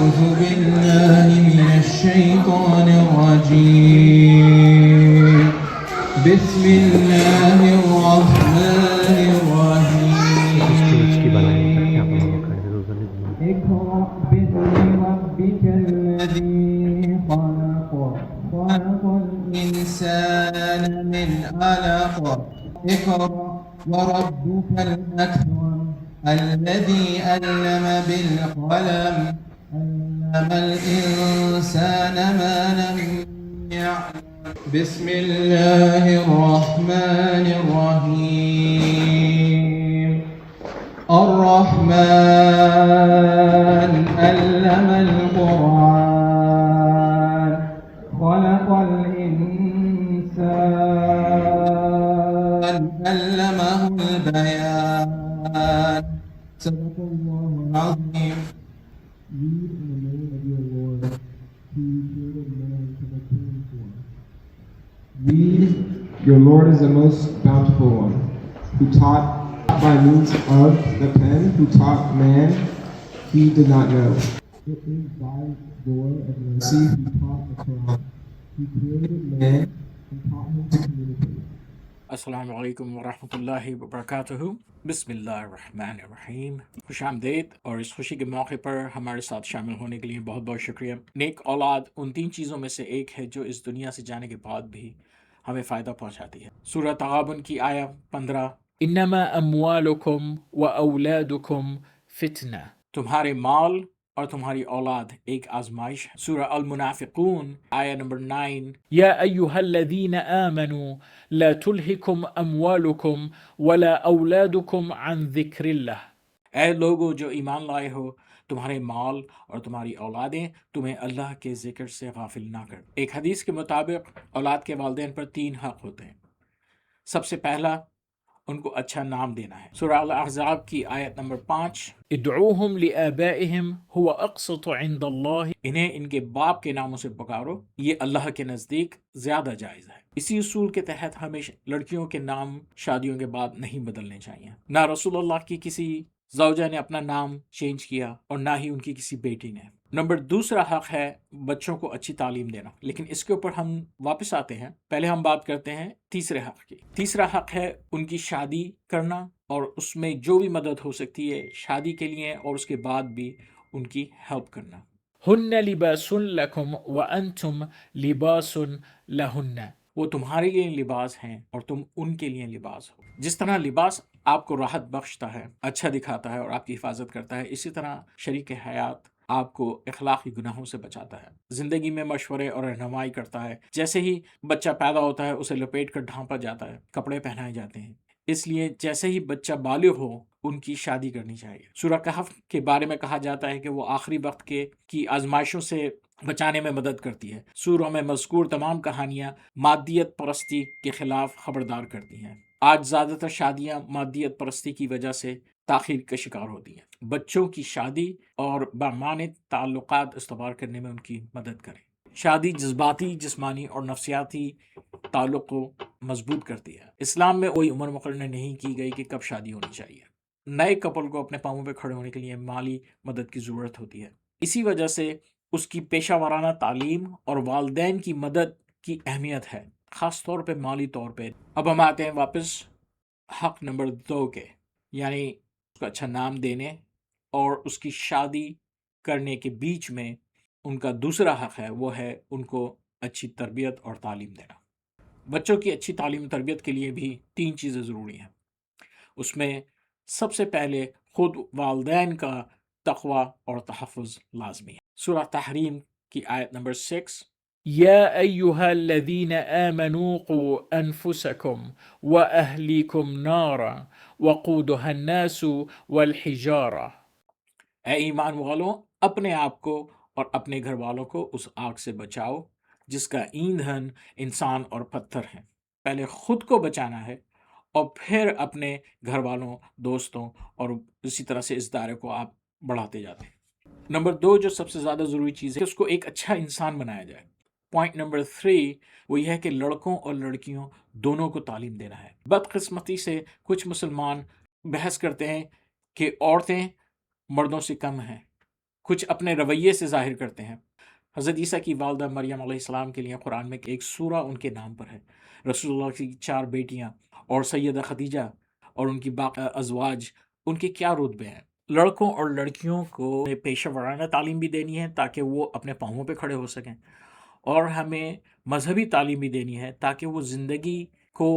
أعوذ بالله من الشيطان الرجيم بسم الله الرحمن الرحيم اقرأ باسم ربك الذي خلق خلق الإنسان من علق اقرأ وربك الأكرم الذي علم بالقلم علم الإنسان ما لم يعلم بسم الله الرحمن الرحيم الرحمن علم القرآن خلق الإنسان علمه البيان صدق الله العظيم. Read in the name of your Lord, who created man from a clean form. Read, your Lord is the most bountiful one, who taught by means of the pen, who taught man he did not know. It is by the Lord of mercy who taught the Quran. He created man and taught him to communicate. السلام علیکم ورحمۃ اللہ وبرکاتہ. بسم اللہ الرحمن الرحیم. خوش آمدید، اور اس خوشی کے موقع پر ہمارے ساتھ شامل ہونے کے لیے بہت بہت شکریہ. نیک اولاد ان 3 چیزوں میں سے ایک ہے جو اس دنیا سے جانے کے بعد بھی ہمیں فائدہ پہنچاتی ہے. سورہ تغابن کی آیہ 15، انما اموالکم و اولادکم فتنہ، تمہارے مال اور تمہاری اولاد ایک آزمائش ہے. سورہ المنافقون آیہ نمبر 9، یا ایہا الذین آمنوا لا تلہکم اموالکم ولا اولادکم عن ذکر اللہ، اے لوگو جو ایمان لائے ہو، تمہارے مال اور تمہاری اولادیں تمہیں اللہ کے ذکر سے غافل نہ کر. ایک حدیث کے مطابق اولاد کے والدین پر 3 حق ہوتے ہیں. سب سے پہلا ان کو اچھا نام دینا ہے. سورہ الاحزاب کی آیت نمبر 5، ادعوہم لآبائہم هو اقسط عند اللہ، انہیں ان کے باپ کے ناموں سے پکارو، یہ اللہ کے نزدیک زیادہ جائز ہے. اسی اصول کے تحت ہمیں لڑکیوں کے نام شادیوں کے بعد نہیں بدلنے چاہیے. نہ رسول اللہ کی کسی زوجہ نے اپنا نام چینج کیا اور نہ ہی ان کی کسی بیٹی نے. دوسرا حق ہے بچوں کو اچھی تعلیم دینا، لیکن اس کے اوپر ہم واپس آتے ہیں. پہلے ہم بات کرتے ہیں تیسرے حق کی. تیسرا حق ہے ان کی شادی کرنا، اور اس میں جو بھی مدد ہو سکتی ہے شادی کے لیے اور اس کے بعد بھی ان کی ہیلپ کرنا. ہن لباس لکم وانتم لباس لہن، وہ تمہارے لیے لباس ہیں اور تم ان کے لیے لباس ہو. جس طرح لباس آپ کو راحت بخشتا ہے، اچھا دکھاتا ہے اور آپ کی حفاظت کرتا ہے، اسی طرح شریک حیات آپ کو اخلاقی گناہوں سے بچاتا ہے، زندگی میں مشورے اور رہنمائی کرتا ہے. جیسے ہی بچہ پیدا ہوتا ہے اسے لپیٹ کر ڈھانپا جاتا ہے، کپڑے پہنائے جاتے ہیں. اس لیے جیسے ہی بچہ بالغ ہو ان کی شادی کرنی چاہیے. سورہ کہف کے بارے میں کہا جاتا ہے کہ وہ آخری وقت کی آزمائشوں سے بچانے میں مدد کرتی ہے. سوروں میں مذکور تمام کہانیاں مادیت پرستی کے خلاف خبردار کرتی ہیں. آج زیادہ تر شادیاں مادیت پرستی کی وجہ سے تاخیر کا شکار ہوتی ہیں. بچوں کی شادی اور بامعنی تعلقات استوار کرنے میں ان کی مدد کریں. شادی جذباتی، جسمانی اور نفسیاتی تعلق کو مضبوط کرتی ہے. اسلام میں کوئی عمر مقرر نہیں کی گئی کہ کب شادی ہونی چاہیے. نئے کپل کو اپنے پاؤں پہ کھڑے ہونے کے لیے مالی مدد کی ضرورت ہوتی ہے. اسی وجہ سے اس کی پیشہ ورانہ تعلیم اور والدین کی مدد کی اہمیت ہے، خاص طور پہ مالی طور پہ. اب ہم آتے ہیں واپس حق نمبر 2 کے، یعنی اس کو اچھا نام دینے اور اس کی شادی کرنے کے بیچ میں ان کا دوسرا حق ہے، وہ ہے ان کو اچھی تربیت اور تعلیم دینا. بچوں کی اچھی تعلیم و تربیت کے لیے بھی 3 چیزیں ضروری ہیں. اس میں سب سے پہلے خود والدین کا تقوی اور تحفظ لازمی ہے. سورہ تحریم کی آیت نمبر 6، یا ایہا الذین آمنوا قوا انفسکم واہلیکم نارا وقودها الناس والحجارہ، اے ایمان والوں اپنے آپ کو اور اپنے گھر والوں کو اس آگ سے بچاؤ جس کا ایندھن انسان اور پتھر ہیں. پہلے خود کو بچانا ہے اور پھر اپنے گھر والوں، دوستوں اور اسی طرح سے اس دائرے کو آپ بڑھاتے جاتے ہیں. نمبر 2 جو سب سے زیادہ ضروری چیز ہے، اس کو ایک اچھا انسان بنایا جائے. پوائنٹ نمبر 3 وہ یہ ہے کہ لڑکوں اور لڑکیوں دونوں کو تعلیم دینا ہے. بدقسمتی سے کچھ مسلمان بحث کرتے ہیں کہ عورتیں مردوں سے کم ہیں. کچھ اپنے رویے سے ظاہر کرتے ہیں۔ حضرت عیسیٰ کی والدہ مریم علیہ السلام کے لیے قرآن میں ایک سورہ ان کے نام پر ہے۔ رسول اللہ کی 4 بیٹیاں اور سیدہ خدیجہ اور ان کی باقی ازواج، ان کے کیا رتبے ہیں؟ لڑکوں اور لڑکیوں کو پیشہ ورانہ تعلیم بھی دینی ہے تاکہ وہ اپنے پاؤں پہ کھڑے ہو سکیں، اور ہمیں مذہبی تعلیم بھی دینی ہے تاکہ وہ زندگی کو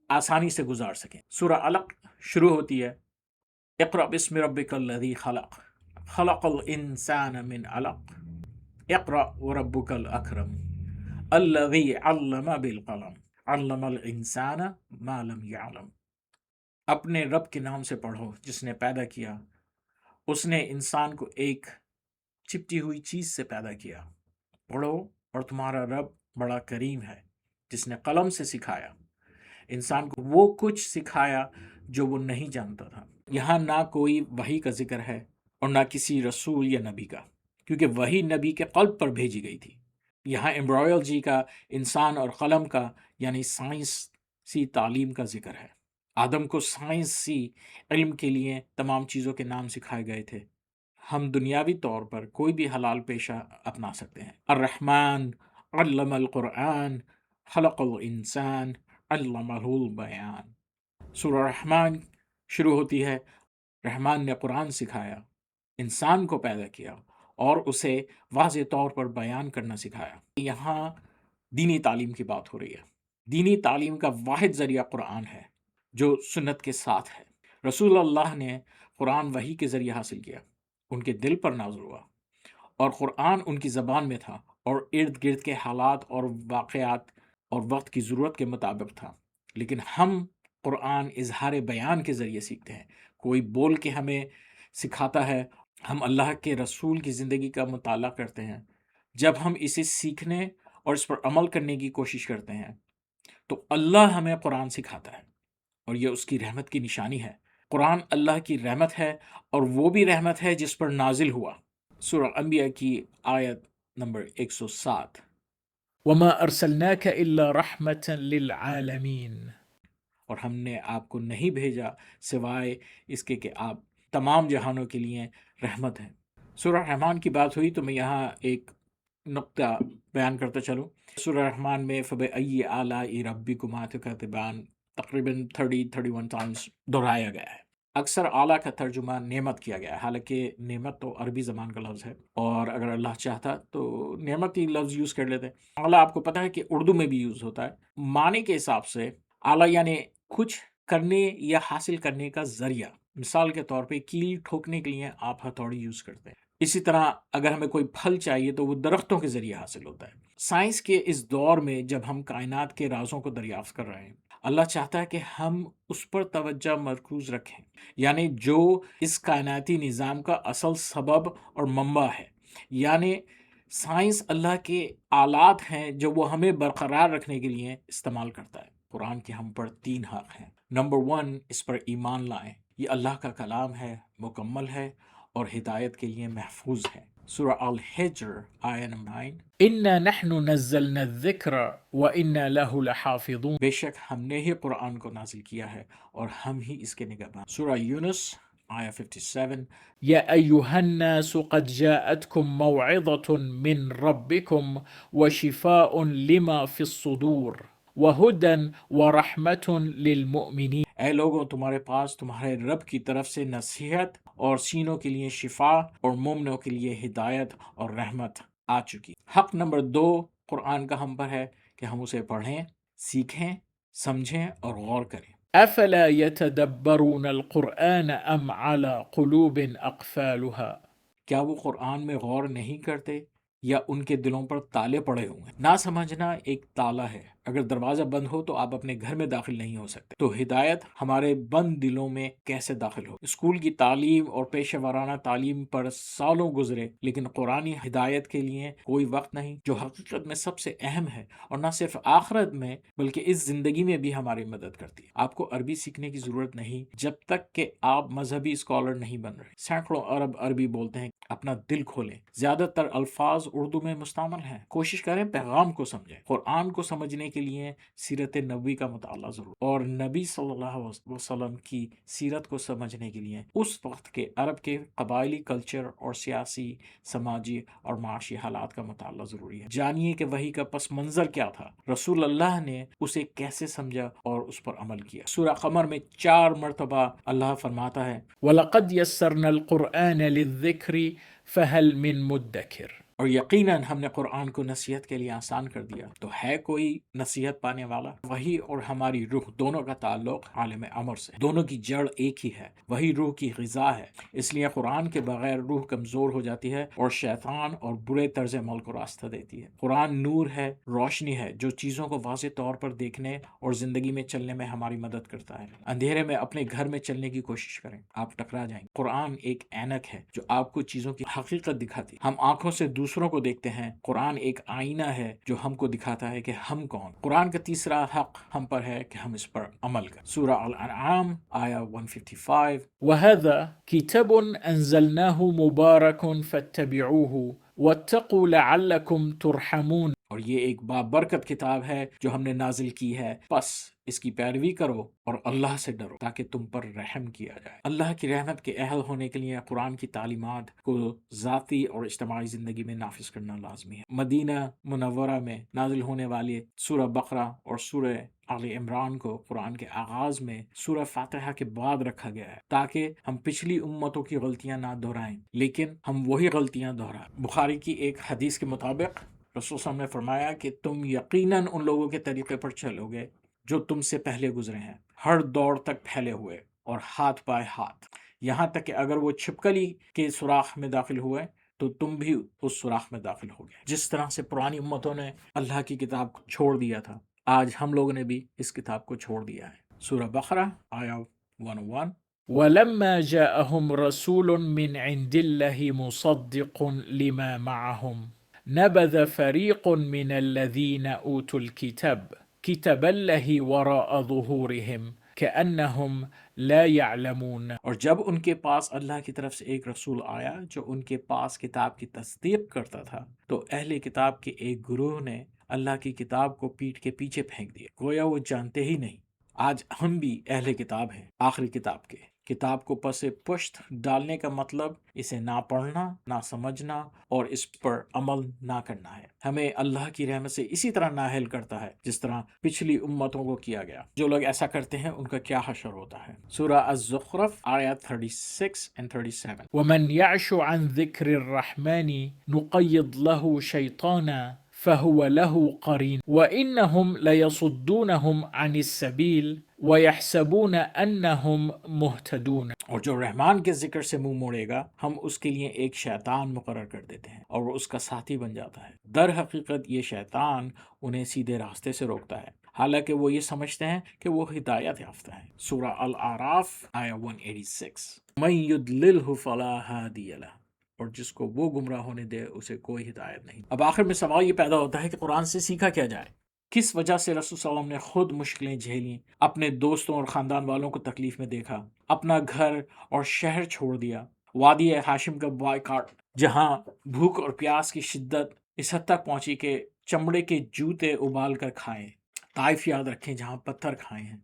آسانی سے گزار سکیں۔ سورہ علق شروع ہوتی ہے، اقرأ بسم ربک الذی خلق، خلق الانسان من علق، اقرأ وربک الاکرم، الذی علم بالقلم، علم الانسان ما لم يعلم۔ اپنے رب کے نام سے پڑھو جس نے پیدا کیا، اس نے انسان کو ایک چپٹی ہوئی چیز سے پیدا کیا۔ پڑھو، اور تمہارا رب بڑا کریم ہے جس نے قلم سے سکھایا انسان کو وہ کچھ سکھایا جو وہ نہیں جانتا تھا۔ یہاں نہ کوئی وحی کا ذکر ہے اور نہ کسی رسول یا نبی کا، کیونکہ وحی نبی کے قلب پر بھیجی گئی تھی۔ یہاں ایمبرائیولوجی کا، انسان اور قلم کا یعنی سائنسی تعلیم کا ذکر ہے۔ آدم کو سائنسی علم کے لیے تمام چیزوں کے نام سکھائے گئے تھے۔ ہم دنیاوی طور پر کوئی بھی حلال پیشہ اپنا سکتے ہیں۔ الرحمن علم القرآن خلق الانسان علمہ البیان۔ سورہ رحمان شروع ہوتی ہے، رحمان نے قرآن سکھایا، انسان کو پیدا کیا اور اسے واضح طور پر بیان کرنا سکھایا۔ یہاں دینی تعلیم کی بات ہو رہی ہے۔ دینی تعلیم کا واحد ذریعہ قرآن ہے جو سنت کے ساتھ ہے۔ رسول اللہ نے قرآن وحی کے ذریعے حاصل کیا، ان کے دل پر نازل ہوا، اور قرآن ان کی زبان میں تھا اور ارد گرد کے حالات اور واقعات اور وقت کی ضرورت کے مطابق تھا۔ لیکن ہم قرآن اظہار بیان کے ذریعے سیکھتے ہیں، کوئی بول کے ہمیں سکھاتا ہے۔ ہم اللہ کے رسول کی زندگی کا مطالعہ کرتے ہیں۔ جب ہم اسے سیکھنے اور اس پر عمل کرنے کی کوشش کرتے ہیں تو اللہ ہمیں قرآن سکھاتا ہے، اور یہ اس کی رحمت کی نشانی ہے۔ قرآن اللہ کی رحمت ہے، اور وہ بھی رحمت ہے جس پر نازل ہوا۔ سورہ انبیاء کی آیت نمبر 107، وَمَا أَرْسَلْنَاكَ إِلَّا رَحْمَةً لِلْعَالَمِينَ، اور ہم نے آپ کو نہیں بھیجا سوائے اس کے کہ آپ تمام جہانوں کے لیے رحمت ہیں۔ سورہ رحمان کی بات ہوئی تو میں یہاں ایک نقطہ بیان کرتا چلوں۔ سورہ رحمان میں فَبِأَيِّ آلَاءِ رَبِّكُمَا تُكَذِّبَانِ تقریباً 31 ٹائمز دہرایا گیا ہے۔ اکثر اعلیٰ کا ترجمہ نعمت کیا گیا ہے، حالانکہ نعمت تو عربی زبان کا لفظ ہے، اور اگر اللہ چاہتا تو نعمت ہی لفظ یوز کر لیتے۔ اعلیٰ آپ کو پتہ ہے کہ اردو میں بھی یوز ہوتا ہے۔ معنی کے حساب سے اعلیٰ یعنی کچھ کرنے یا حاصل کرنے کا ذریعہ۔ مثال کے طور پہ کیل ٹھوکنے کے لیے آپ ہتھوڑی یوز کرتے ہیں۔ اسی طرح اگر ہمیں کوئی پھل چاہیے تو وہ درختوں کے ذریعے حاصل ہوتا ہے۔ سائنس کے اس دور میں جب ہم کائنات کے رازوں کو دریافت کر رہے ہیں، اللہ چاہتا ہے کہ ہم اس پر توجہ مرکوز رکھیں، یعنی جو اس کائناتی نظام کا اصل سبب اور منبع ہے۔ یعنی سائنس اللہ کے آلات ہیں جو وہ ہمیں برقرار رکھنے کے لیے استعمال کرتا ہے۔ قرآن کے ہم پر 3 حق ہیں۔ نمبر 1، اس پر ایمان لائیں، یہ اللہ کا کلام ہے، مکمل ہے اور ہدایت کے لیے محفوظ ہے۔ سورہ الحجر آیہ نمبر 9، اِنَّا نَحْنُ نَزَّلْنَا الذِّكْرَ وَإِنَّا لَهُ لَحَافِظُونَ، بے شک ہم نے ہی قرآن کو نازل کیا ہے اور ہم ہی اس کے نگہبان۔ سورہ یونس آیہ 57، یا ایہا الناس قد جاءتکم موعظة من ربکم وشفاء لما فی الصدور وَهُدًى وَرَحْمَةٌ لِلْمُؤْمِنِينَ، اے لوگوں، تمہارے پاس تمہارے رب کی طرف سے نصیحت اور سینوں کے لیے شفا اور مومنوں کے لیے ہدایت اور رحمت آ چکی۔ حق نمبر 2 قرآن کا ہم پر ہے کہ ہم اسے پڑھیں، سیکھیں، سمجھیں اور غور کریں۔ افلا يتدبرون القرآن ام على قلوب اقفالها، کیا وہ قرآن میں غور نہیں کرتے یا ان کے دلوں پر تالے پڑے ہوئے ہیں؟ نہ سمجھنا ایک تالا ہے، اگر دروازہ بند ہو تو آپ اپنے گھر میں داخل نہیں ہو سکتے، تو ہدایت ہمارے بند دلوں میں کیسے داخل ہو؟ اسکول کی تعلیم اور پیشہ ورانہ تعلیم پر سالوں گزرے لیکن قرآنی ہدایت کے لیے کوئی وقت نہیں، جو حقیقت میں سب سے اہم ہے، اور نہ صرف آخرت میں بلکہ اس زندگی میں بھی ہماری مدد کرتی ہے۔ آپ کو عربی سیکھنے کی ضرورت نہیں جب تک کہ آپ مذہبی اسکالر نہیں بن رہے۔ سینکڑوں عرب عربی بولتے ہیں، اپنا دل کھولیں، زیادہ تر الفاظ اردو میں مستعمل ہیں، کوشش کریں پیغام کو سمجھیں۔ قرآن کو سمجھنے کے لیے سیرت نبوی کا مطالعہ ضرور، اور نبی صلی اللہ علیہ وسلم کی سیرت کو سمجھنے کے لیے اس وقت کے عرب کے قبائلی کلچر اور سیاسی، سماجی اور معاشی حالات کا مطالعہ ضروری ہے۔ جانیے کہ وحی کا پس منظر کیا تھا، رسول اللہ نے اسے کیسے سمجھا اور اس پر عمل کیا۔ سورہ قمر میں 4 مرتبہ اللہ فرماتا ہے وَلَقَدْ يَسَّرْنَا الْقُرْآنَ لِلذِّكْرِ فَهَلْ مِن مُدَّكِرٍ، اور یقیناً ہم نے قرآن کو نصیحت کے لیے آسان کر دیا، تو ہے کوئی نصیحت پانے والا؟ وحی اور ہماری روح دونوں کا تعلق عالم امر سے، دونوں کی جڑ ایک ہی ہے، وہی روح کی غذا ہے، اس لیے قرآن کے بغیر روح کمزور ہو جاتی ہے اور شیطان اور برے طرز عمل کو راستہ دیتی ہے۔ قرآن نور ہے، روشنی ہے، جو چیزوں کو واضح طور پر دیکھنے اور زندگی میں چلنے میں ہماری مدد کرتا ہے۔ اندھیرے میں اپنے گھر میں چلنے کی کوشش کریں، آپ ٹکرا جائیں گے۔ قرآن ایک اینک ہے جو آپ کو چیزوں کی حقیقت دکھاتی ہے۔ ہم آنکھوں سے دوسروں کو دیکھتے ہیں، قرآن ایک آئینہ ہے جو ہم کو دکھاتا ہے کہ ہم کون۔ قرآن کا تیسرا حق ہم پر ہے کہ ہم اس پر عمل کریں۔ سورہ الانعام آیا 155 وَهَذَا كِتَابٌ أَنزَلْنَاهُ مُبَارَكٌ فَاتَّبِعُوهُ وَاتَّقُوا لَعَلَّكُمْ تُرْحَمُونَ، اور یہ ایک بابرکت کتاب ہے جو ہم نے نازل کی ہے، پس اس کی پیروی کرو اور اللہ سے ڈرو تاکہ تم پر رحم کیا جائے۔ اللہ کی رحمت کے اہل ہونے کے لیے قرآن کی تعلیمات کو ذاتی اور اجتماعی زندگی میں نافذ کرنا لازمی ہے۔ مدینہ منورہ میں نازل ہونے والے سورہ بقرہ اور سورہ آل عمران کو قرآن کے آغاز میں سورہ فاتحہ کے بعد رکھا گیا ہے تاکہ ہم پچھلی امتوں کی غلطیاں نہ دہرائیں لیکن ہم وہی غلطیاں دہرائیں۔ بخاری کی ایک حدیث کے مطابق رسول صلی اللہ علیہ وسلم نے فرمایا کہ تم یقیناً ان لوگوں کے طریقے پر چلو گے جو تم سے پہلے گزرے ہیں، ہر دوڑ تک پھیلے ہوئے اور ہاتھ پائے ہاتھ، یہاں تک کہ اگر وہ چھپکلی کے سوراخ میں داخل ہوئے تو تم بھی اس سوراخ میں داخل ہو گئے۔ جس طرح سے پرانی امتوں نے اللہ کی کتاب کو چھوڑ دیا تھا، آج ہم لوگوں نے بھی اس کتاب کو چھوڑ دیا ہے۔ سورہ بقرہ آیا 101 وَلَمَّا جَاءَهُمْ رَسُولٌ مِّنْ عِنْدِ اللَّهِ مُصَدِّقٌ لِمَا مَعَهُمْ نبذ فريق من الذين أوتوا كتاب الله وراء ظهورهم كأنهم لا يعلمون، اور جب ان کے پاس اللہ کی طرف سے ایک رسول آیا جو ان کے پاس کتاب کی تصدیق کرتا تھا تو اہل کتاب کے ایک گروہ نے اللہ کی کتاب کو پیٹھ کے پیچھے پھینک دیا، گویا وہ جانتے ہی نہیں۔ آج ہم بھی اہل کتاب ہیں، آخری کتاب کے۔ کتاب کو پس پشت ڈالنے کا مطلب اسے نہ پڑھنا، نہ سمجھنا اور اس پر عمل نہ کرنا ہے۔ ہمیں اللہ کی رحمت سے اسی طرح نااہل کرتا ہے جس طرح پچھلی امتوں کو کیا گیا۔ جو لوگ ایسا کرتے ہیں ان کا کیا حشر ہوتا ہے۔ سورہ الزخرف آیات 36 and 37 وَمَنْ يَعْشُ عَنْ ذِكْرِ الرَّحْمَنِ نُقَيِّضْ لَهُ شَيْطَانًا فَهُوَ لَهُ قَرِينٌ وَإِنَّهُمْ لَيَصُدُّونَهُمْ عَنِ السَّبِيلِ وَيَحْسَبُونَ أَنَّهُمْ مُهْتَدُونَ، اور جو رحمان کے ذکر سے منہ موڑے گا ہم اس کے لیے ایک شیطان مقرر کر دیتے ہیں اور وہ اس کا ساتھی بن جاتا ہے۔ در حقیقت یہ شیطان انہیں سیدھے راستے سے روکتا ہے حالانکہ وہ یہ سمجھتے ہیں کہ وہ ہدایت یافتہ ہیں۔ سورہ الاعراف آیا 186 مَن يُضْلِلْهُ فَلَا هَادِيَ لَهُ، اور جس کو وہ گمراہ ہونے دے اسے کوئی ہدایت نہیں۔ اب آخر میں سوال یہ پیدا ہوتا ہے کہ قرآن سے سیکھا کیا جائے؟ کس وجہ سے رسول صلی اللہ علیہ وسلم نے خود مشکلیں جھیلیں، اپنے دوستوں اور خاندان والوں کو تکلیف میں دیکھا، اپنا گھر اور شہر چھوڑ دیا، وادی ہاشم کا بائیکاٹ جہاں بھوک اور پیاس کی شدت اس حد تک پہنچی کہ چمڑے کے جوتے ابال کر کھائیں، طائف یاد رکھیں جہاں پتھر کھائے ہیں،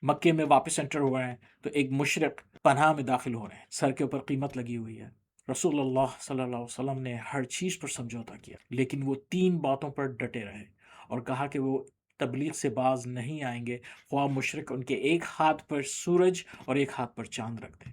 مکے میں واپس انٹر ہوئے ہیں تو ایک مشرک پناہ میں داخل ہو رہے ہیں، سر کے اوپر قیمت لگی ہوئی ہے۔ رسول اللہ صلی اللہ علیہ وسلم نے ہر چیز پر سمجھوتا کیا لیکن وہ 3 باتوں پر ڈٹے رہے اور کہا کہ وہ تبلیغ سے باز نہیں آئیں گے خواہ مشرک ان کے ایک ہاتھ پر سورج اور ایک ہاتھ پر چاند رکھ دیں۔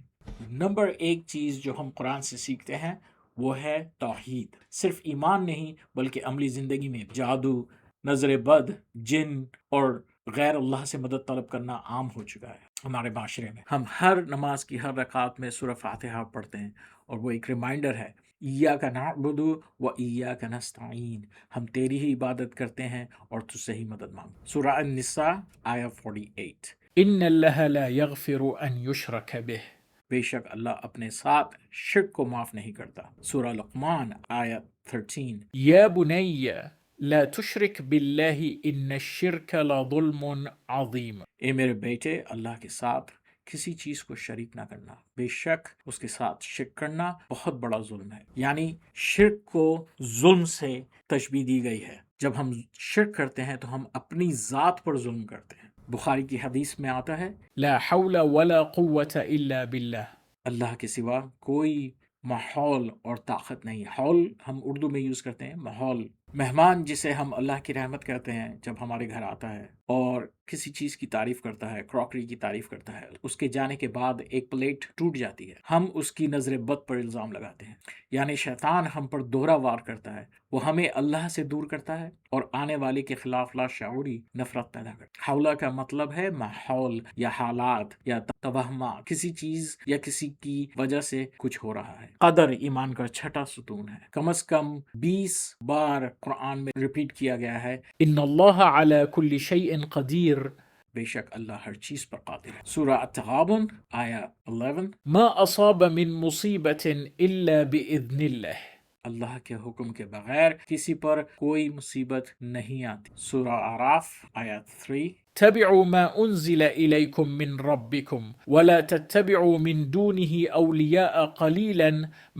نمبر 1 چیز جو ہم قرآن سے سیکھتے ہیں وہ ہے توحید، صرف ایمان نہیں بلکہ عملی زندگی میں جادو، نظر بد، جن اور غیر اللہ سے مدد طلب کرنا عام ہو چکا ہے ہمارے معاشرے میں۔ ہم ہر نماز کی ہر رکعت میں سورہ فاتحہ پڑھتے ہیں اور وہ ایک ریمائنڈر ہے، ایاک نعبد و ایاک نستعین، ہم تیری ہی عبادت کرتے ہیں اور تجھ سے ہی مدد مانگتے۔ سورہ النساء آیا 48 ان اللہ لا یغفر ان یشرک بہ، بے شک اللہ اپنے ساتھ شرک کو معاف نہیں کرتا۔ سورہ لقمان آیت 13 یا بنی لا تشرک باللہ ان الشرک لظلم عظیم، اے میرے بیٹے اللہ کے ساتھ کسی چیز کو شریک نہ کرنا، بے شک اس کے ساتھ شرک کرنا بہت بڑا ظلم ہے۔ یعنی شرک کو ظلم سے تشبیہ دی گئی ہے۔ جب ہم شرک کرتے ہیں تو ہم اپنی ذات پر ظلم کرتے ہیں۔ بخاری کی حدیث میں آتا ہے لا حول ولا قوة الا باللہ، اللہ کے سوا کوئی ماحول اور طاقت نہیں۔ حول ہم اردو میں یوز کرتے ہیں، ماحول مہمان جسے ہم اللہ کی رحمت کہتے ہیں جب ہمارے گھر آتا ہے اور کسی چیز کی تعریف کرتا ہے، کراکری کی تعریف کرتا ہے، اس کے جانے کے بعد ایک پلیٹ ٹوٹ جاتی ہے، ہم اس کی نظر بد پر الزام لگاتے ہیں۔ یعنی شیطان ہم پر دوہرا وار کرتا ہے، وہ ہمیں اللہ سے دور کرتا ہے اور آنے والے کے خلاف لاشعوری نفرت پیدا کرتا ہے۔ حولہ کا مطلب ہے ماحول یا حالات یا توہمات، کسی چیز یا کسی کی وجہ سے کچھ ہو رہا ہے۔ قدر ایمان کا چھٹا ستون ہے، کم از کم 20 بار قرآن میں ریپیٹ کیا گیا ہے، ان اللہ علی کل شیء قدیر، بے شک اللہ ہر چیز پر قادر ہے۔ سورہ التغابن آیا 11، ما اصاب من مصیبت الا باذن اللہ، اللہ کے حکم کے بغیر کسی پر کوئی مصیبت نہیں آتی۔ سورہ اعراف آیت 3، اتبعوا ما انزل الیکم من ربکم ولا تتبعوا من دونه اولیاء قلیلا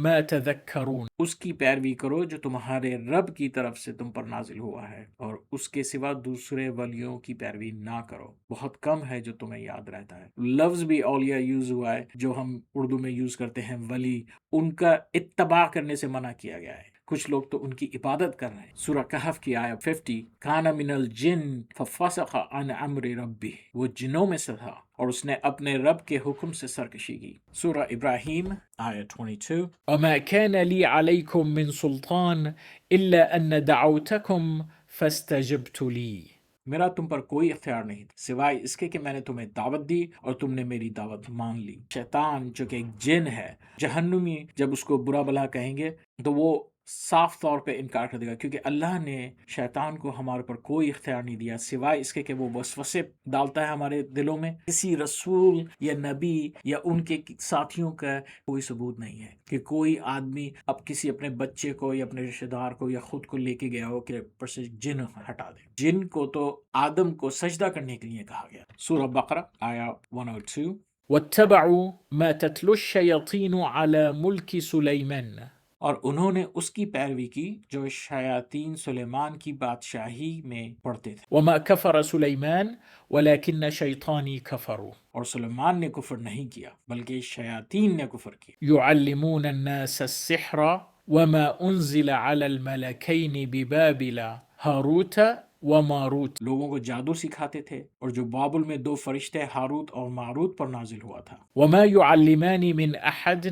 ما تذکرون، اس کی پیروی کرو جو تمہارے رب کی طرف سے تم پر نازل ہوا ہے، اور اس کے سوا دوسرے ولیوں کی پیروی نہ کرو، بہت کم ہے جو تمہیں یاد رہتا ہے۔ لفظ بھی اولیاء یوز ہوا ہے جو ہم اردو میں یوز کرتے ہیں ولی، ان کا اتباع کرنے سے منع کیا گیا ہے، کچھ لوگ تو ان کی عبادت کر رہے ہیں۔ سورہ کہف کی آیت 50، کان من الجن ففسق عن امر ربہ، وہ جنوں میں سے تھا اور اس نے اپنے رب کے حکم سے سرکشی کی۔ سورہ ابراہیم آیت 22، وما كان لي عليكم من سلطان الا ان دعوتكم فاستجبت لي، میرا تم پر کوئی اختیار نہیں تھا سوائے اس کے کہ میں نے تمہیں دعوت دی اور تم نے میری دعوت مان لی۔ شیطان جو کہ ایک جن ہے، جہنمی جب اس کو برا بلا کہیں گے تو وہ صاف طور پہ انکار کر دے گا، کیونکہ اللہ نے شیطان کو ہمارے پر کوئی اختیار نہیں دیا سوائے اس کے کہ وہ وسوسے ڈالتا ہے ہمارے دلوں میں۔ کسی رسول یا نبی یا ان کے ساتھیوں کا کوئی ثبوت نہیں ہے کہ کوئی آدمی اب کسی اپنے بچے کو یا اپنے رشتہ دار کو یا خود کو لے کے گیا ہو کہ پر سے جن ہٹا دے۔ جن کو تو آدم کو سجدہ کرنے کے لیے کہا گیا۔ سورہ بقرہ آیا 102، واتبعوا ما تتلو الشیاطین علی ملک سلیمان، اور انہوں نے اس کی پیروی کی جو شیاطین سلیمان کی بادشاہی میں پڑھتے تھے۔ وما کفر سلیمان ولکن شیطانی کفروا، اور سلیمان نے کفر نہیں کیا بلکہ شیاطین نے کفر کیا۔ یعلمون الناس السحر وما انزل علی الملکین ببابل ہاروت وماروت، لوگوں کو جادو سکھاتے تھے اور جو بابل میں 2 فرشتے ہاروت اور ماروت پر نازل ہوا تھا۔ وما يعلمان من احد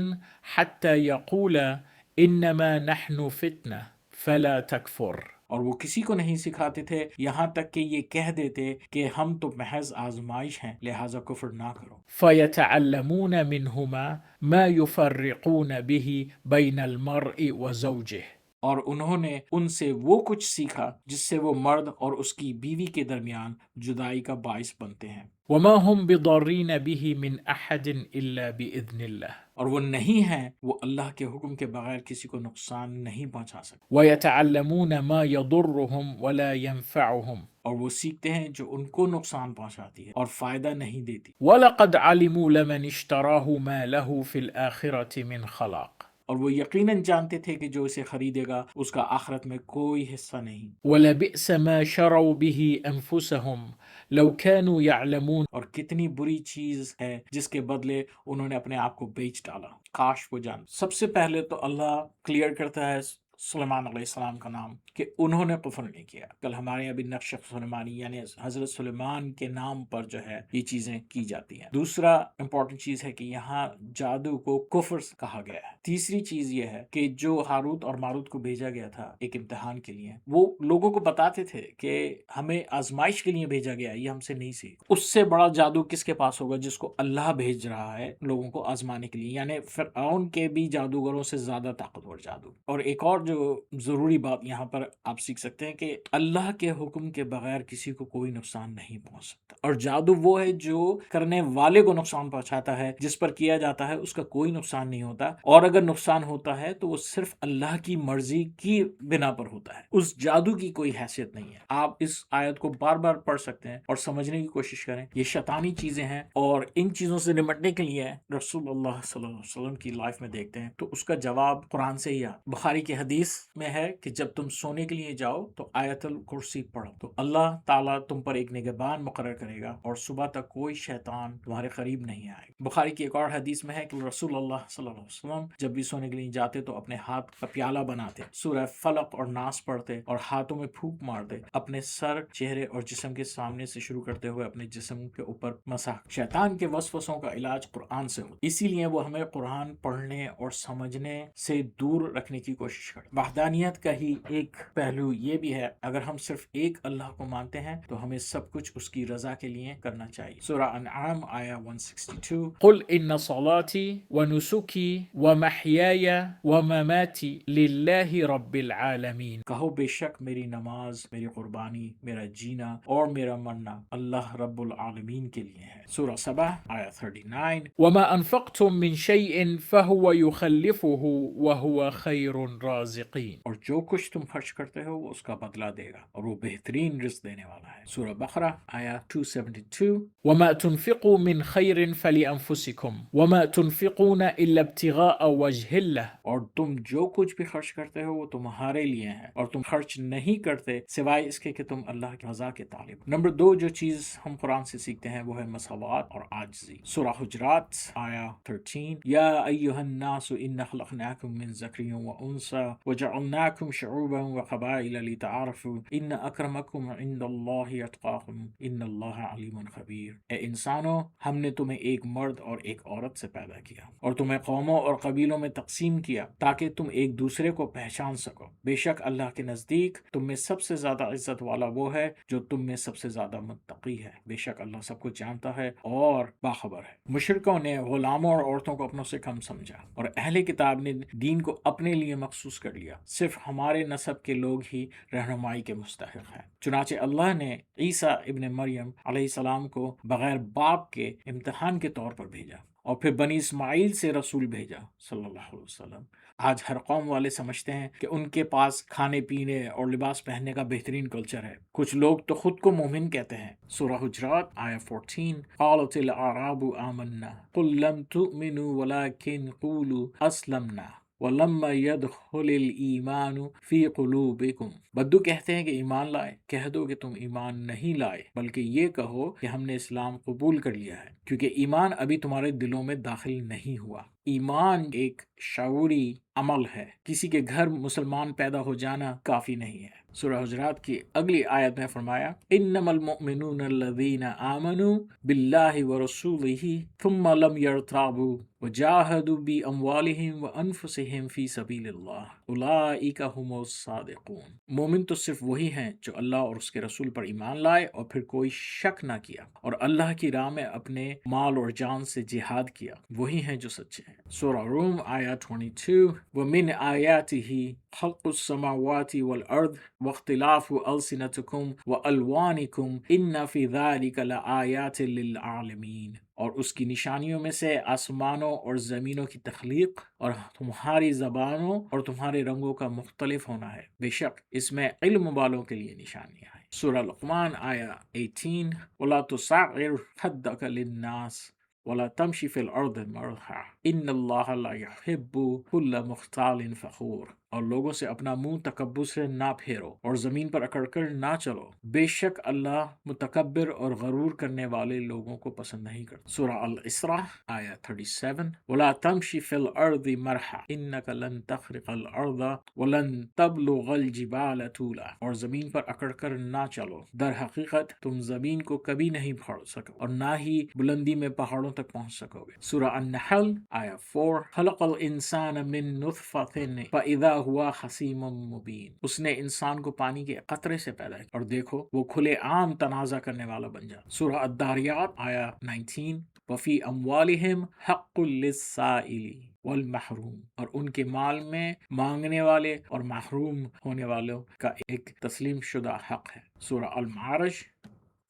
حتى يقولا انما نحن فتنہ فلا تکفر، اور وہ کسی کو نہیں سکھاتے تھے یہاں تک کہ یہ کہہ دیتے کہ ہم تو محض آزمائش ہیں لہٰذا کفر نہ کرو۔ فیتعلمون منہما ما یفرقون به بین المرء وزوجہ، اور انہوں نے ان سے وہ کچھ سیکھا جس سے وہ مرد اور اس کی بیوی کے درمیان جدائی کا باعث بنتے ہیں۔ وما هم بضارین به من احد الا باذن اللہ، اور وہ نہیں ہیں، وہ اللہ کے حکم کے بغیر کسی کو نقصان نہیں پہنچا سکتے۔ وَيَتَعَلَّمُونَ مَا يَضُرُّهُمْ وَلَا يَنفَعُهُمْ، اور وہ سیکھتے ہیں جو ان کو نقصان پہنچاتی ہے اور فائدہ نہیں دیتی۔ وَلَقَدْ عَلِمُوا لَمَنِ اشْتَرَاهُ مَا لَهُ فِي الْآخِرَةِ مِنْ خَلَاقٍ، اور وہ یقیناً جانتے تھے کہ جو اسے خریدے گا اس کا آخرت میں کوئی حصہ نہیں۔ وَلَبِئْسَ مَا شَرَوْا بِهِ أَنفُسَهُمْ لَوْ كَانُوا يَعْلَمُونَ، اور کتنی بری چیز ہے جس کے بدلے انہوں نے اپنے آپ کو بیچ ڈالا، کاش وہ جان۔ سب سے پہلے تو اللہ کلیئر کرتا ہے سلیمان علیہ السلام کا نام کہ انہوں نے کفر نہیں کیا۔ کل ہمارے یہاں بھی نقش سلیمانی یعنی حضرت سلیمان کے نام پر جو ہے یہ چیزیں کی جاتی ہیں۔ دوسرا امپورٹنٹ چیز ہے کہ یہاں جادو کو کفر کہا گیا ہے۔ تیسری چیز یہ ہے کہ جو ہاروت اور ماروت کو بھیجا گیا تھا ایک امتحان کے لیے، وہ لوگوں کو بتاتے تھے کہ ہمیں آزمائش کے لیے بھیجا گیا ہے، یہ ہم سے نہیں سیکھ۔ اس سے بڑا جادو کس کے پاس ہوگا جس کو اللہ بھیج رہا ہے لوگوں کو آزمانے کے لیے، یعنی فرعون کے بھی جادوگروں سے زیادہ طاقتور جادو۔ اور ایک اور جو ضروری بات یہاں پر آپ سیکھ سکتے ہیں کہ اللہ کے حکم کے بغیر کسی کو کوئی نقصان نہیں پہنچ سکتا، اور جادو وہ ہے جو کرنے والے کو نقصان پہنچاتا ہے، جس پر کیا جاتا ہے اس کا کوئی نقصان نہیں ہوتا، اور اگر نقصان ہوتا ہے تو وہ صرف اللہ کی مرضی کی بنا پر ہوتا ہے، اس جادو کی کوئی حیثیت نہیں ہے۔ آپ اس آیت کو بار بار پڑھ سکتے ہیں اور سمجھنے کی کوشش کریں، یہ شیطانی چیزیں ہیں اور ان چیزوں سے نمٹنے کے لیے رسول اللہ صلی اللہ علیہ وسلم کی لائف میں دیکھتے ہیں تو اس کا جواب قرآن سے ہی بخاری کی حدیث حدیث میں ہے کہ جب تم سونے کے لیے جاؤ تو آیت الکرسی پڑھو تو اللہ تعالیٰ تم پر ایک نگہبان مقرر کرے گا اور صبح تک کوئی شیطان تمہارے قریب نہیں آئے گا۔ بخاری کی ایک اور حدیث میں ہے کہ رسول اللہ صلی اللہ علیہ وسلم جب بھی سونے کے لیے جاتے تو اپنے ہاتھ کا پیالہ بناتے، سورہ فلق اور ناس پڑھتے اور ہاتھوں میں پھونک مارتے، اپنے سر، چہرے اور جسم کے سامنے سے شروع کرتے ہوئے اپنے جسم کے اوپر مسح۔ شیطان کے وسوسوں کا علاج قرآن سے ہوتا، اسی لیے وہ ہمیں قرآن پڑھنے اور سمجھنے سے دور رکھنے کی کوشش کرے۔ وحدانیت کا ہی ایک پہلو یہ بھی ہے، اگر ہم صرف ایک اللہ کو مانتے ہیں تو ہمیں سب کچھ اس کی رضا کے لیے کرنا چاہیے۔ سورہ انعام آیہ 162، قل ان صلاتي ونسكي ومحياي ومماتي لله رب العالمین، کہو بے شک میری نماز، میری قربانی، میرا جینا اور میرا مرنا اللہ رب العالمین کے لیے ہے۔ سورہ سبا آیہ 39، وما انفقتم من شيء فهو يخلفه وهو خير الرازقین، اور جو کچھ تم خرچ کرتے ہو وہ اس کا بدلہ دے گا اور وہ بہترین رزق دینے والا ہے۔ سورہ بقرہ آیہ 272، وما تنفقوا من خير فلانفسكم وما تنفقون الا ابتغاء وجه الله، اور تم جو کچھ بھی خرچ کرتے ہو وہ تمہارے لیے ہے اور تم خرچ نہیں کرتے سوائے اس کے کہ تم اللہ کی رضا کے طالب۔ نمبر 2 جو چیز ہم قرآن سے سیکھتے ہیں وہ ہے مساوات اور عاجزی۔ سورہ حجرات آیہ 13، یا ایہا الناس انا خلقناکم من ذکر و انثی وجعلناکم شعوبا وقبائل لتعارفوا ان اکرمکم عند اللہ اتقاکم ان اللہ علیم خبیر۔ اے انسانوں، ہم نے تمہیں ایک مرد اور ایک عورت سے پیدا کیا اور تمہیں قوموں اور قبیلوں میں تقسیم کیا تاکہ تم ایک دوسرے کو پہچان سکو۔ بے شک اللہ کے نزدیک تم میں سب سے زیادہ عزت والا وہ ہے جو تم میں سب سے زیادہ متقی ہے۔ بے شک اللہ سب کچھ جانتا ہے اور باخبر ہے۔ مشرکوں نے غلاموں اور عورتوں کو اپنوں سے کم سمجھا اور اہل کتاب نے دین کو اپنے لیے مخصوص کر لیا۔ صرف ہمارے نسب کے لوگ ہی رہنمائی کے مستحق ہیں۔ چنانچہ اللہ نے عیسیٰ ابن مریم علیہ السلام کو بغیر باپ کے امتحان کے طور پر بھیجا اور پھر بنی اسماعیل سے رسول بھیجا صلی اللہ علیہ وسلم۔ آج ہر قوم والے سمجھتے ہیں کہ ان کے پاس کھانے پینے اور لباس پہننے کا بہترین کلچر ہے۔ کچھ لوگ تو خود کو مومن کہتے ہیں۔ سورہ حجرات آیہ 14، قالت الاعراب آمنا قل لم تؤمنوا ولكن قولوا اسلمنا وَلَمَّا يَدْخُلِ الْإِيمَانُ فِي قُلُوبِكُمْ، بدو کہتے ہیں کہ ایمان لائے، کہہ دو کہ تم ایمان نہیں لائے بلکہ یہ کہو کہ ہم نے اسلام قبول کر لیا ہے، کیونکہ ایمان ابھی تمہارے دلوں میں داخل نہیں ہوا۔ ایمان ایک شعوری عمل ہے، کسی کے گھر مسلمان پیدا ہو جانا کافی نہیں ہے۔ سورہ حجرات کی اگلی آیت میں فرمایا، انما المؤمنون الذین آمنوا باللہ ورسولہ ثم لم یرتابوا وجاہدوا باموالہم وانفسہم فی سبیل اللہ اولئک ھم الصادقون۔ مومن تو صرف وہی ہیں جو اللہ اور اس کے رسول پر ایمان لائے اور پھر کوئی شک نہ کیا اور اللہ کی راہ میں اپنے مال اور جان سے جہاد کیا، وہی ہیں جو سچے ہیں۔ سورہ روم آیہ 22، وَمِنْ آیَاتِهِ خَلْقُ السَّمَاوَاتِ وَالْأَرْضِ وَاخْتِلَافُ أَلْسِنَتِكُمْ وَأَلْوَانِكُمْ إِنَّ فِي ذَلِكَ لَآيَاتٍ لِّلْعَالِمِينَ، اور اس کی نشانیوں میں سے آسمانوں اور زمینوں کی تخلیق اور تمہاری زبانوں اور تمہارے رنگوں کا مختلف ہونا ہے، بے شک اس میں علم والوں کے لیے نشانیاں ہیں۔ سورہ لقمان آیہ 18، وَلَا تُصَعِّرْ خَدَّكَ لِلنَّاسِ وَلَا تَمْشِ فِي الْأَرْضِ مَرْحًا إِنَّ اللَّهَ لَا يُحِبُّ كُلَّ مُخْتَالٍ فَخُورٍ، اور لوگوں سے اپنا منہ تکبر سے نہ پھیرو اور زمین پر اکڑ کر نہ چلو، بے شک اللہ متکبر اور غرور کرنے والے لوگوں کو پسند نہیں کرتا۔ سورہ الاسراء آیہ 37، وَلَا تَمْشِ فِي الْأَرْضِ مَرْحًا إِنَّكَ لَن تَخْرِقَ الْأَرْضَ وَلَن تَبْلُغَ الْجِبَالَ طُولًا، اور زمین پر اکڑ کر نہ چلو، در حقیقت تم زمین کو کبھی نہیں پھاڑ سکو اور نہ ہی بلندی میں پہاڑوں تک پہنچ سکو گے۔ سورہ النحل آیہ 4، خلق الانسان من نطفۃ فاذا ہوا خصیم مبین، اس نے انسان کو پانی کے قطرے سے پیدا کیا اور دیکھو وہ کھلے عام تنازع کرنے والا بن جاتا۔ سورہ الداریات آیہ 19، وفی اموالہم حق للسائل والمحروم، اور ان کے مال میں مانگنے والے اور محروم ہونے والوں کا ایک تسلیم شدہ حق ہے۔ سورہ المعارج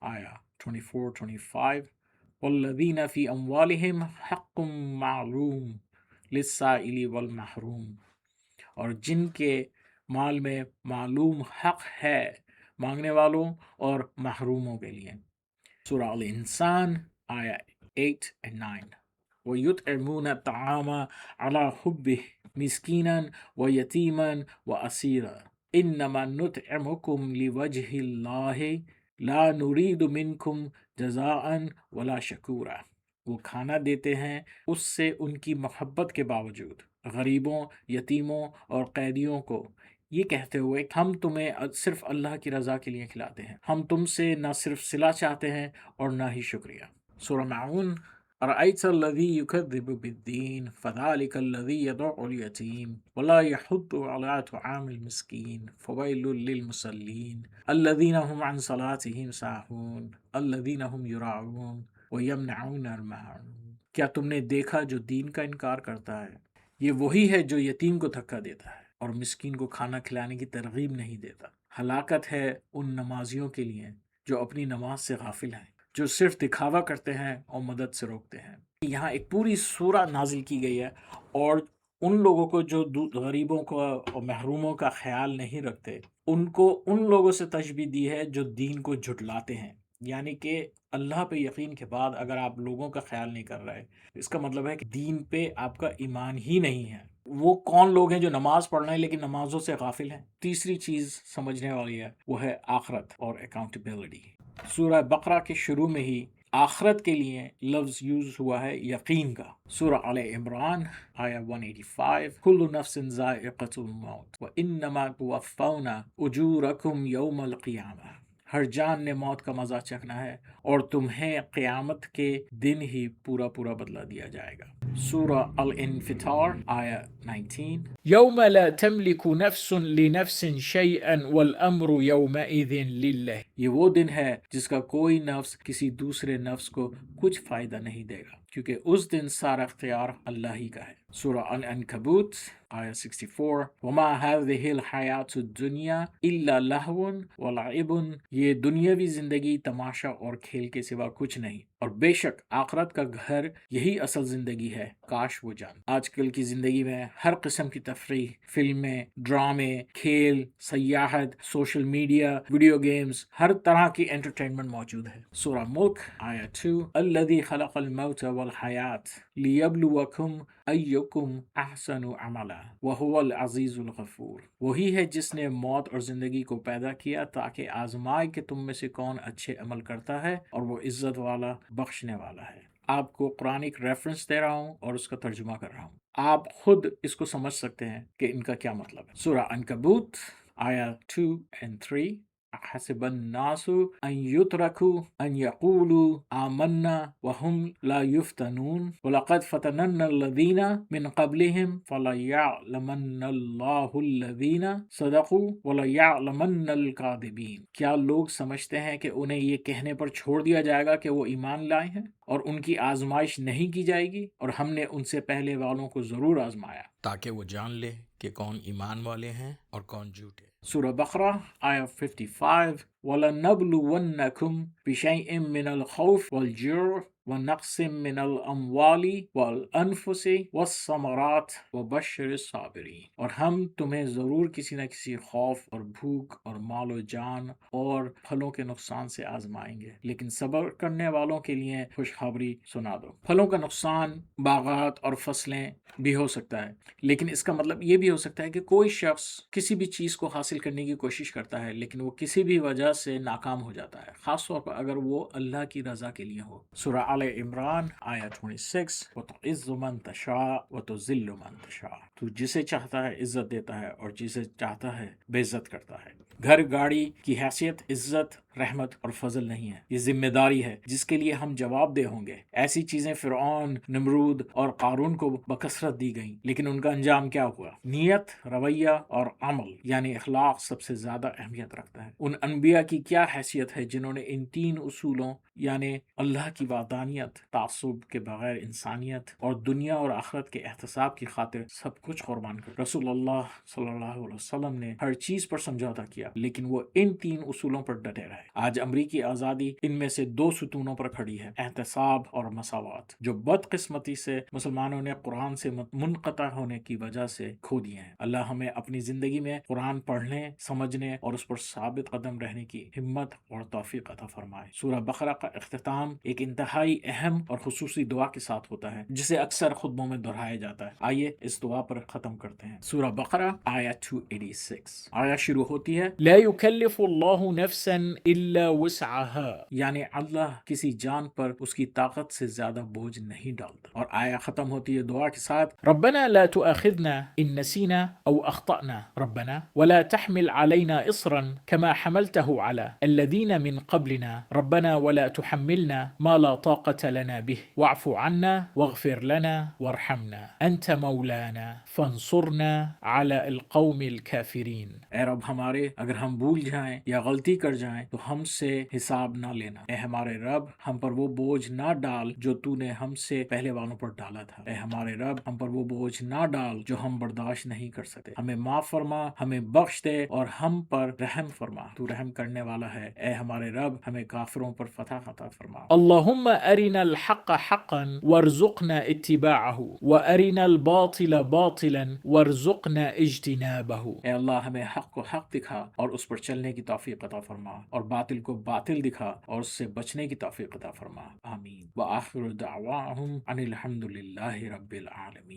آیہ 24-25، والذین فی اموالہم حق معلوم للسائل والمحروم، اور جن کے مال میں معلوم حق ہے مانگنے والوں اور محروموں کے لیے۔ سورہ الانسان آیہ 8 and 9، وَيُطْعِمُونَ الطَّعَامَ عَلَى حُبِّهِ مسكينا ويتيما وأسيرا إنما نطعمكم لوجه الله لا نريد منكم جزاء ولا شكورا۔ وہ کھانا دیتے ہیں اس سے ان کی محبت کے باوجود غریبوں، یتیموں اور قیدیوں کو، یہ کہتے ہوئے ہم تمہیں صرف اللہ کی رضا کے لیے کھلاتے ہیں، ہم تم سے نہ صرف صلہ چاہتے ہیں اور نہ ہی شکریہ۔ سورہ معون۔ أرأيت الذي يكذب بالدين فذلك الذي يدع اليتيم ولا يحض على طعام المسكين فويل للمصلين الذين هم عن صلاتهم ساهون الذين هم يراعون ويمنعون الماعون۔ کیا تم نے دیکھا جو دین کا انکار کرتا ہے؟ یہ وہی ہے جو یتیم کو دھکا دیتا ہے اور مسکین کو کھانا کھلانے کی ترغیب نہیں دیتا۔ ہلاکت ہے ان نمازیوں کے لیے جو اپنی نماز سے غافل ہیں، جو صرف دکھاوا کرتے ہیں اور مدد سے روکتے ہیں۔ یہاں ایک پوری سورہ نازل کی گئی ہے اور ان لوگوں کو جو غریبوں کو اور محروموں کا خیال نہیں رکھتے، ان کو ان لوگوں سے تشبیہ دی ہے جو دین کو جھٹلاتے ہیں۔ یعنی کہ اللہ پہ یقین کے بعد اگر آپ لوگوں کا خیال نہیں کر رہے، اس کا مطلب ہے کہ دین پہ آپ کا ایمان ہی نہیں ہے۔ وہ کون لوگ ہیں جو نماز پڑھ رہے ہیں لیکن نمازوں سے غافل ہیں؟ تیسری چیز سمجھنے والی ہے، وہ ہے آخرت اور اکاؤنٹیبلٹی۔ سورہ بقرہ کے شروع میں ہی آخرت کے لیے لفظ یوز ہوا ہے یقین کا۔ سورہ آل عمران آیا 185، کل نفس ذائقۃ الموت وانما توفون اجورکم یوم القیامہ، ہر جان نے موت کا مزہ چکھنا ہے اور تمہیں قیامت کے دن ہی پورا بدلہ دیا جائے گا۔ سورہ الانفطار آیا 19، یوم لا تملک نفس لنفس شیئا والامر یومئذ للہ، یہ وہ دن ہے جس کا کوئی نفس کسی دوسرے نفس کو کچھ فائدہ نہیں دے گا، کیونکہ اس دن سارا اختیار اللہ ہی کا ہے۔ سورہ العنکبوت آیا 64، وما هذه الحیات الدنیا الا لہو ولعب، یہ دنیاوی زندگی تماشا اور کھیل کے سوا کچھ نہیں، اور بے شک آخرت کا گھر یہی اصل زندگی ہے، کاش وہ جان۔ آج کل کی زندگی میں ہر قسم کی تفریح، فلمیں، ڈرامے، کھیل، سیاحت، سوشل میڈیا، ویڈیو گیمز، ہر طرح کی انٹرٹینمنٹ موجود ہے۔ سورہ ملک آیا 2، الذی خلق الموت والحیات لیبلوکم ایکم احسن عملا وہو العزیز الغفور، وہی ہے جس نے موت اور زندگی کو پیدا کیا تاکہ آزمائے کہ تم میں سے کون اچھے عمل کرتا ہے، اور وہ عزت والا بخشنے والا ہے۔ آپ کو قرآنک ریفرنس دے رہا ہوں اور اس کا ترجمہ کر رہا ہوں، آپ خود اس کو سمجھ سکتے ہیں کہ ان کا کیا مطلب ہے۔ سورہ عنکبوت آیا 2 and 3، حسب الناس ان يتركوا ان يقولوا آمنا وهم لا يفتنون ولقد فتننا الذين من قبلهم فليعلمن الله الذين صدقوا وليعلمن الكاذبين، کیا لوگ سمجھتے ہیں کہ انہیں یہ کہنے پر چھوڑ دیا جائے گا کہ وہ ایمان لائے ہیں اور ان کی آزمائش نہیں کی جائے گی، اور ہم نے ان سے پہلے والوں کو ضرور آزمایا تاکہ وہ جان لے کہ کون ایمان والے ہیں اور کون جھوٹے۔ سورہ بقرہ آیا 55، وَلَنَبْلُوَنَّكُمْ بِشَيْءٍ مِّنَ الْخَوْفِ وَالْجُوعِ وَنَقْصٍ مِّنَ الْأَمْوَالِ وَالْأَنفُسِ وَالثَّمَرَاتِ وَبَشِّرِ الصَّابِرِينَ، اور ہم تمہیں ضرور کسی نہ کسی خوف اور بھوک اور مال و جان اور پھلوں کے نقصان سے آزمائیں گے، لیکن صبر کرنے والوں کے لیے خوشخبری سنا دو۔ پھلوں کا نقصان باغات اور فصلیں بھی ہو سکتا ہے، لیکن اس کا مطلب یہ بھی ہو سکتا ہے کہ کوئی شخص کسی بھی چیز کو حاصل کرنے کی کوشش کرتا ہے لیکن وہ کسی بھی وجہ سے ناکام ہو جاتا ہے، خاص طور پر اگر وہ اللہ کی رضا کے لیے ہو۔ سورہ آل عمران آیا 26، وَتُعِزُّ مَن تَشَاءُ وَتُذِلُّ مَن تَشَاءُ، تو جسے چاہتا ہے عزت دیتا ہے اور جسے چاہتا ہے بے عزت کرتا ہے۔ گھر گاڑی کی حیثیت عزت، رحمت اور فضل نہیں ہے، یہ ذمہ داری ہے جس کے لیے ہم جواب دہ ہوں گے۔ ایسی چیزیں فرعون، نمرود اور قارون کو بکثرت دی گئیں، لیکن ان کا انجام کیا ہوا؟ نیت، رویہ اور عمل یعنی اخلاق سب سے زیادہ اہمیت رکھتا ہے۔ ان انبیاء کی کیا حیثیت ہے جنہوں نے ان 3 اصولوں یعنی اللہ کی وحدانیت، تعصب کے بغیر انسانیت اور دنیا اور آخرت کے احتساب کی خاطر سب کچھ قربان کر۔ رسول اللہ صلی اللہ علیہ وسلم نے ہر چیز پر سمجھوتا کیا لیکن وہ ان 3 اصولوں پر ڈٹے رہے۔ آج امریکی آزادی ان میں سے دو ستونوں پر کھڑی ہے، احتساب اور مساوات، جو بدقسمتی سے مسلمانوں نے قرآن سے منقطع ہونے کی وجہ سے کھو دیے ہیں۔ اللہ ہمیں اپنی زندگی میں قرآن پڑھنے، سمجھنے اور اس پر ثابت قدم رہنے کی ہمت اور توفیق عطا فرمائے۔ سورہ بقرہ کا اختتام ایک انتہائی اہم اور خصوصی دعا کے ساتھ ہوتا ہے جسے اکثر خطبوں میں دہرایا جاتا ہے۔ آئیے اس دعا پر ختم کرتے ہیں۔ سورہ بقرہ آیہ 286، آیہ شروع ہوتی ہے لا یکلف اللہ نفسا الا وسعها، یعنی اللہ کسی جان پر اس کی طاقت سے زیادہ بوجھ نہیں ڈالتا، اور آیہ ختم ہوتی ہے دعا کے ساتھ ربنا لا تؤاخذنا ان نسینا او اخطأنا ربنا ولا تحمل علينا اصرا كما حملته على الذين من قبلنا ربنا ولا تحملنا ما لا طاقة لنا به واعف عنا واغفر لنا وارحمنا انت مولانا فانصرنا على القوم الكافرين۔ اے رب ہمارے، اگر ہم بھول جائیں یا غلطی کر جائیں تو ہم سے حساب نہ لینا۔ اے ہمارے رب، ہم پر وہ بوجھ نہ ڈال جو تو نے ہم سے پہلے والوں پر ڈالا تھا۔ اے ہمارے رب، ہم پر وہ بوجھ نہ ڈال جو ہم برداشت نہیں کر سکتے۔ ہمیں معاف فرما، ہمیں بخش دے اور ہم پر رحم فرما، تو رحم کرنے والا ہے۔ اے ہمارے رب، ہمیں کافروں پر فتح عطا فرما۔ اللہم ارنا الحق حقا وارزقنا اتباعه وارنا الباطل باطلا وارزقنا اجتنابه۔ اے اللہ، ہمیں حق کو حق دکھا اور اس پر چلنے کی توفیق عطا فرما، اور باطل کو باطل دکھا اور اس سے بچنے کی توفیق عطا فرما۔ آمین۔ وآخر دعواہم ان الحمد للہ رب العالمین۔